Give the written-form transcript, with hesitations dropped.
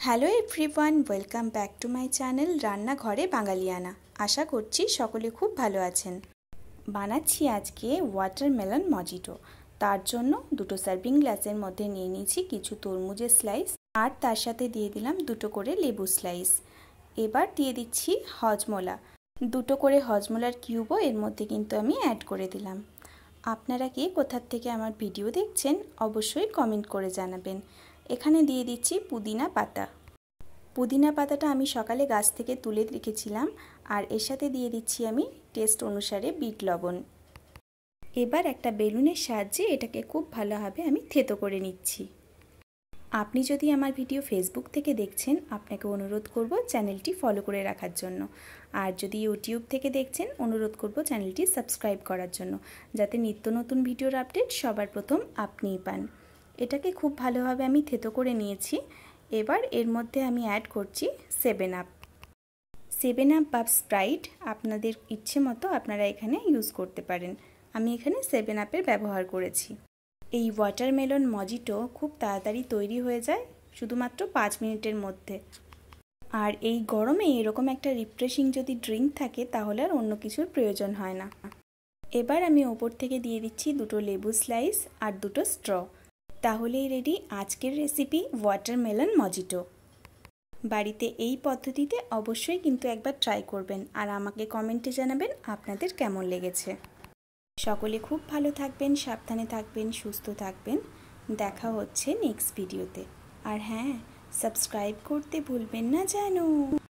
Hello everyone, welcome back to my channel রান্নাঘরে বাঙালিয়ানা। আশা করছি সকলে খুব ভালো আছেন। বানাচ্ছি আজকে ওয়াটারমেলন মজিটো। তার জন্য দুটো সার্ভিং গ্লাসের মধ্যে নিয়ে নিয়েছি কিছু তরমুজের স্লাইস, আর তার সাথে দিয়ে দিলাম দুটো করে লেবু স্লাইস। এবার দিয়ে দিচ্ছি হজমোলা, দুটো করে হজমোলার কিউবও এর মধ্যে কিন্তু আমি অ্যাড করে দিলাম। আপনারা কে কোথার থেকে আমার ভিডিও দেখছেন অবশ্যই কমেন্ট করে জানাবেন। এখানে দিয়ে দিচ্ছি পুদিনা পাতা। পুদিনা পাতাটা আমি সকালে গাছ থেকে তুলে রেখেছিলাম, আর এর সাথে দিয়ে দিচ্ছি আমি টেস্ট অনুসারে বিট লবণ। এবার একটা বেলুনের সাহায্যে এটাকে খুব ভালোভাবে আমি থেতো করে নিচ্ছি। আপনি যদি আমার ভিডিও ফেসবুক থেকে দেখছেন, আপনাকে অনুরোধ করব চ্যানেলটি ফলো করে রাখার জন্য। আর যদি ইউটিউব থেকে দেখছেন, অনুরোধ করব চ্যানেলটি সাবস্ক্রাইব করার জন্য, যাতে নিত্য নতুন ভিডিওর আপডেট সবার প্রথম আপনিই পান। এটাকে খুব ভালোভাবে আমি থেতো করে নিয়েছি। এবার এর মধ্যে আমি অ্যাড করছি 7 আপ বা স্প্রাইট, আপনাদের ইচ্ছে মতো আপনারা এখানে ইউজ করতে পারেন। আমি এখানে 7 আপের ব্যবহার করেছি। এই ওয়াটারমেলন মজিটো খুব তাড়াতাড়ি তৈরি হয়ে যায়, শুধুমাত্র 5 মিনিটের মধ্যে। আর এই গরমে এরকম একটা রিফ্রেশিং যদি ড্রিঙ্ক থাকে তাহলে আর অন্য কিছুর প্রয়োজন হয় না। এবার আমি ওপর থেকে দিয়ে দিচ্ছি দুটো লেবু স্লাইস আর দুটো স্ট্র। তাহলেই রেডি আজকের রেসিপি ওয়াটারমেলন মজিটো। বাড়িতে এই পদ্ধতিতে অবশ্যই কিন্তু একবার ট্রাই করবেন, আর আমাকে কমেন্টে জানাবেন আপনাদের কেমন লেগেছে। সকলে খুব ভালো থাকবেন, সাবধানে থাকবেন, সুস্থ থাকবেন। দেখা হচ্ছে নেক্সট ভিডিওতে। আর হ্যাঁ, সাবস্ক্রাইব করতে ভুলবেন না যেন।